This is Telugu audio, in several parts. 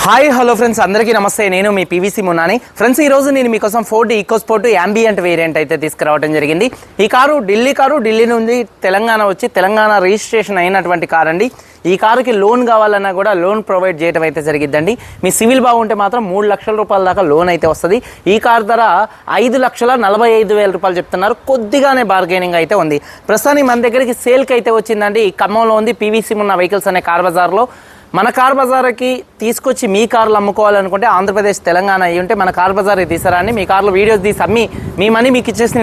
హాయ్ హలో ఫ్రెండ్స్, అందరికీ నమస్తే. నేను మీ పీవీసీ మున్నాని. ఫ్రెండ్స్, ఈరోజు నేను మీకోసం ఫోర్డ్ ఈకోస్పోర్ట్ యాంబియంట్ వేరియంట్ అయితే తీసుకురావడం జరిగింది. ఈ కారు ఢిల్లీ నుండి తెలంగాణ వచ్చి తెలంగాణ రిజిస్ట్రేషన్ అయినటువంటి కార్ అండి. ఈ కారుకి లోన్ కావాలన్నా కూడా లోన్ ప్రొవైడ్ చేయడం అయితే జరిగిద్దండి. మీ సివిల్ బాగుంటే మాత్రం 3 లక్షల రూపాయల దాకా లోన్ అయితే వస్తుంది. ఈ కారు ధర 5,45,000 రూపాయలు చెప్తున్నారు. కొద్దిగానే బార్గెనింగ్ అయితే ఉంది. ప్రస్తుతానికి మన దగ్గరికి సేల్కి అయితే వచ్చిందండి. ఈ ఖమ్మంలో ఉంది పీవీసీ మున్నా వెహికల్స్ అనే కార్ బజార్లో. మన కార్ బజార్కి తీసుకొచ్చి మీ కార్లు అమ్ముకోవాలనుకుంటే ఆంధ్రప్రదేశ్ తెలంగాణ అయ్యి ఉంటే మన కార్ బజార్కి తీసారని మీ కార్లో వీడియోస్ తీసి అమ్మి మీ మనీ మీకు ఇచ్చేసి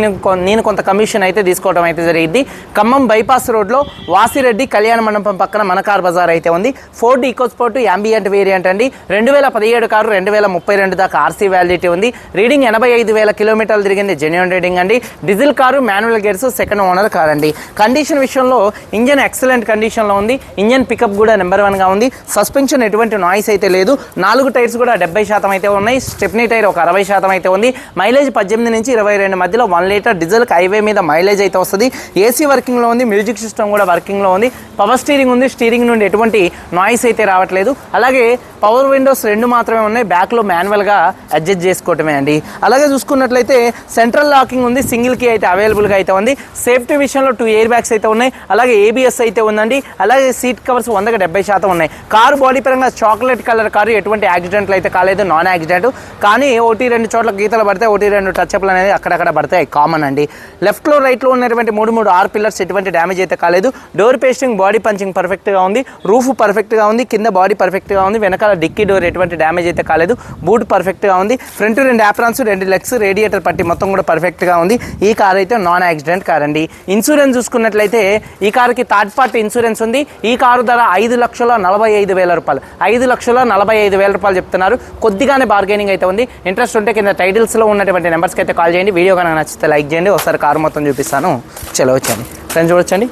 నేను కొంత కమిషన్ అయితే తీసుకోవడం అయితే జరిగింది. ఖమ్మం బైపాస్ రోడ్లో వాసిరెడ్డి కళ్యాణ మండపం పక్కన మన కార్ బజార్ అయితే ఉంది. ఫోర్డ్ ఈకోస్పోర్ట్ యాంబియంట్ వేరియంట్ అండి. 2017 కారు 2032 దాకా ఆర్సీ వ్యాలిడిటీ ఉంది. రీడింగ్ 85,000 కిలోమీటర్లు తిరిగింది. జెన్యూన్ రీడింగ్ అండి. Diesel car, manual gears, second owner car అండి. కండిషన్ విషయంలో ఇంజన్ ఎక్సలెంట్ కండిషన్లో ఉంది. ఇంజన్ పికప్ కూడా నెంబర్ 1గా ఉంది. సస్పెన్షన్ ఎటువంటి నాయిస్ అయితే లేదు. 4 టైర్స్ కూడా 70% అయితే ఉన్నాయి. స్టెప్నీ టైర్ ఒక 60% అయితే ఉంది. మైలేజ్ 18 నుంచి 22 మధ్యలో 1 లీటర్ డీజిల్కి హైవే మీద మైలేజ్ అయితే వస్తుంది. ఏసీ వర్కింగ్లో ఉంది. మ్యూజిక్ సిస్టమ్ కూడా వర్కింగ్లో ఉంది. పవర్ స్టీరింగ్ ఉంది. స్టీరింగ్ నుండి ఎటువంటి నాయిస్ అయితే రావట్లేదు. అలాగే పవర్ విండోస్ 2 మాత్రమే ఉన్నాయి. బ్యాక్లో మాన్యువల్గా అడ్జస్ట్ చేసుకోవటమే అండి. అలాగే చూసుకున్నట్లయితే సెంట్రల్ లాకింగ్ ఉంది. సింగిల్ కీ అయితే అవైలబుల్గా అయితే ఉంది. సేఫ్టీ విషయంలో 2 ఎయిర్ బ్యాగ్స్ అయితే ఉన్నాయి. అలాగే ఏబిఎస్ అయితే ఉందండి. అలాగే సీట్ కవర్స్ 100కి 70% ఉన్నాయి. కారు బాడీ పరంగా చాక్లెట్ కలర్ కారు. ఎటువంటి యాక్సిడెంట్లు అయితే కాలేదు. Non accident. కానీ 1-2 చోట్ల గీతలు పడతాయి. 1-2 టచ్అప్లు అనేది అక్కడక్కడ పడతాయి. కామన్ అండి. లెఫ్ట్లో రైట్లో ఉన్నటువంటి 3 ఆర్ పిల్లర్స్ ఎటువంటి డ్యామేజ్ అయితే కాలేదు. డోర్ పేస్టింగ్, బాడీ పంచింగ్ పర్ఫెక్ట్గా ఉంది. రూఫ్ పర్ఫెక్ట్గా ఉంది. కింద బాడీ పర్ఫెక్ట్గా ఉంది. వెనకాల డిక్కీ డోర్ ఎటువంటి డ్యామేజ్ అయితే కాలేదు. బూట్ పర్ఫెక్ట్గా ఉంది. ఫ్రంట్ 2 యాప్రాన్స్, 2 లెగ్స్, రేడియేటర్ పట్టి మొత్తం కూడా పర్ఫెక్ట్గా ఉంది. ఈ కార్ అయితే నాన్ యాక్సిడెంట్ కార్ అండి. ఇన్సూరెన్స్ చూసుకున్నట్లయితే ఈ కారుకి థర్డ్ పార్టీ ఇన్సూరెన్స్ ఉంది. ఈ కారు ధర 5,45,000 రూపాయలు. 5,45,000 రూపాయలు చెప్తున్నారు. కొద్దిగానే బార్గెనింగ్ అయితే ఉంది. ఇంట్రెస్ట్ ఉంటే కింద టైటిల్స్లో ఉన్నటువంటి నెంబర్స్కి అయితే కాల్ చేయండి. వీడియో కనుక నచ్చితే లైక్ చేయండి. ఒకసారి కారు మొత్తం చూపిస్తాను. చలో వచ్చండి ఫ్రెండ్స్, చూడొచ్చండి.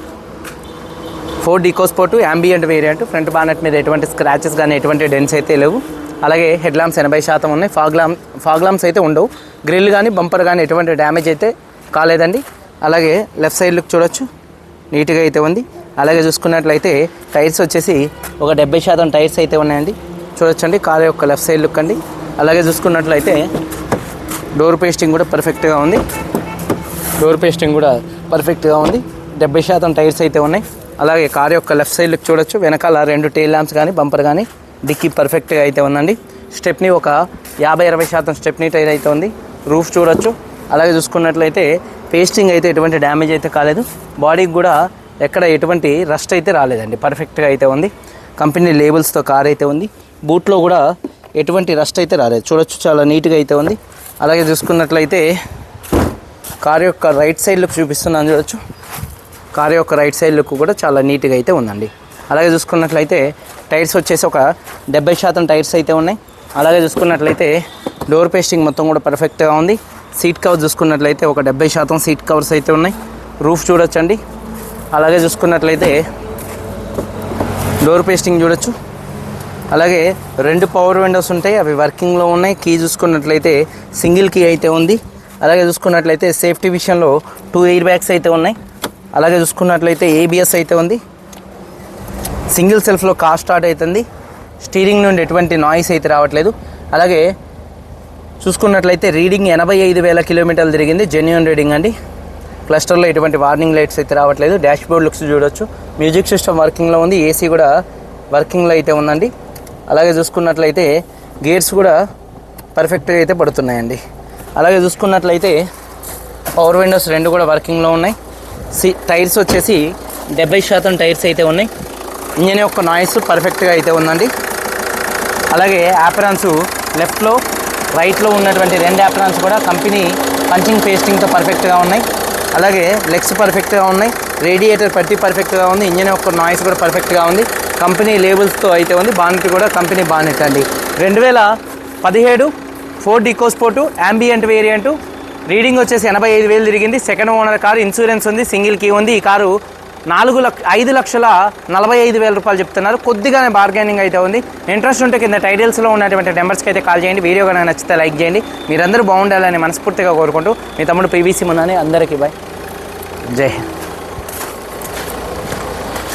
Ford EcoSport ambient variant. Front bonnet మీద ఎటువంటి స్క్రాచెస్ కానీ ఎటువంటి డెన్స్ అయితే లేవు. అలాగే హెడ్ ల్యాంప్స్ 80% ఉన్నాయి. ఫాగ్ ల్యాంప్స్ అయితే ఉండవు. గ్రిల్ కానీ బంపర్ కానీ ఎటువంటి డ్యామేజ్ అయితే కాలేదండి. అలాగే లెఫ్ట్ సైడ్ లుక్ చూడొచ్చు, నీట్గా అయితే ఉంది. అలాగే చూసుకున్నట్లయితే టైర్స్ వచ్చేసి ఒక 70% టైర్స్ అయితే ఉన్నాయండి. చూడొచ్చండి కార్ యొక్క లెఫ్ట్ సైడ్ లుక్ అండి. అలాగే చూసుకున్నట్లయితే డోర్ పేస్టింగ్ కూడా పర్ఫెక్ట్గా ఉంది. 70% టైర్స్ అయితే ఉన్నాయి. అలాగే కార్ యొక్క లెఫ్ట్ సైడ్ లుక్ చూడొచ్చు. వెనకాల 2 టెయిల్ ల్యాంప్స్ కానీ బంపర్ కానీ డిక్కీ పర్ఫెక్ట్గా అయితే ఉందండి. స్టెప్నీ ఒక 50-60% స్టెప్నీ టైర్ అయితే ఉంది. రూఫ్ చూడొచ్చు. అలాగే చూసుకున్నట్లయితే పేస్టింగ్ అయితే ఎటువంటి డ్యామేజ్ అయితే కాలేదు. బాడీకి కూడా ఎక్కడ ఎటువంటి రస్ట్ అయితే రాలేదండి. పర్ఫెక్ట్గా అయితే ఉంది. కంపెనీ లేబుల్స్తో కార్ అయితే ఉంది. బూట్లో కూడా ఎటువంటి రస్ట్ అయితే రాలేదు. చూడొచ్చు, చాలా నీట్గా అయితే ఉంది. అలాగే చూసుకున్నట్లయితే కార్ యొక్క రైట్ సైడ్ లుక్ చూపిస్తున్నాను. చూడొచ్చు, కార్ యొక్క రైట్ సైడ్ లుక్ కూడా చాలా నీట్గా అయితే ఉందండి. అలాగే చూసుకున్నట్లయితే టైర్స్ వచ్చేసి ఒక 70% టైర్స్ అయితే ఉన్నాయి. అలాగే చూసుకున్నట్లయితే డోర్ పేస్టింగ్ మొత్తం కూడా పర్ఫెక్ట్గా ఉంది. సీట్ కవర్స్ చూసుకున్నట్లయితే ఒక 70% సీట్ కవర్స్ అయితే ఉన్నాయి. రూఫ్ చూడొచ్చండి. అలాగే చూసుకున్నట్లయితే డోర్ పేస్టింగ్ చూడొచ్చు. అలాగే 2 పవర్ విండోస్ ఉంటాయి, అవి వర్కింగ్లో ఉన్నాయి. కీ చూసుకున్నట్లయితే సింగిల్ కీ అయితే ఉంది. అలాగే చూసుకున్నట్లయితే సేఫ్టీ విషయంలో 2 ఎయిర్ బ్యాగ్స్ అయితే ఉన్నాయి. అలాగే చూసుకున్నట్లయితే ఏబిఎస్ అయితే ఉంది. సింగిల్ సెల్ఫ్లో కార్ స్టార్ట్ అవుతుంది. స్టీరింగ్ నుండి ఎటువంటి నాయిస్ అయితే రావట్లేదు. అలాగే చూసుకున్నట్లయితే రీడింగ్ 85,000 కిలోమీటర్లు తిరిగింది. జెన్యూన్ రీడింగ్ అండి. క్లస్టర్లో ఎటువంటి వార్నింగ్ లైట్స్ అయితే రావట్లేదు. డాష్ బోర్డ్ లుక్స్ చూడొచ్చు. మ్యూజిక్ సిస్టమ్ వర్కింగ్లో ఉంది. ఏసీ కూడా వర్కింగ్లో అయితే ఉందండి. అలాగే చూసుకున్నట్లయితే గేర్స్ కూడా పర్ఫెక్ట్గా అయితే పడుతున్నాయండి. అలాగే చూసుకున్నట్లయితే పవర్ విండోస్ 2 కూడా వర్కింగ్లో ఉన్నాయి. టైర్స్ వచ్చేసి 70% టైర్స్ అయితే ఉన్నాయి. ఇంజన్ యొక్క నాయిస్ పర్ఫెక్ట్గా అయితే ఉందండి. అలాగే యాప్రాన్స్ లెఫ్ట్లో రైట్లో ఉన్నటువంటి 2 యాప్రాన్స్ కూడా కంపెనీ పంచింగ్ పేస్టింగ్తో పర్ఫెక్ట్గా ఉన్నాయి. అలాగే లెగ్స్ పర్ఫెక్ట్గా ఉన్నాయి. రేడియేటర్ పట్టి పర్ఫెక్ట్గా ఉంది. ఇంజన్ యొక్క నాయిస్ కూడా పర్ఫెక్ట్గా ఉంది. కంపెనీ లేబుల్స్తో అయితే ఉంది. బానెట్ కూడా కంపెనీ బానెట్ అండి. 2017 Ford EcoSport ambient variant. Reading వచ్చేసి 85,000 తిరిగింది. Second owner car. ఇన్సూరెన్స్ ఉంది. సింగిల్ కీ ఉంది. ఈ కారు 5,45,000 రూపాయలు చెప్తున్నారు. కొద్దిగానే బార్గెనింగ్ అయితే ఉంది. ఇంట్రెస్ట్ ఉంటే కింద టైటిల్స్లో ఉన్నటువంటి నెంబర్స్కి అయితే కాల్ చేయండి. వీడియో కనుక నచ్చితే లైక్ చేయండి. మీరందరూ బాగుండాలని మనస్ఫూర్తిగా కోరుకుంటూ మీ తమ్ముడు పీవీసీ మున్నాని. అందరికీ బాయ్. జై హింద్.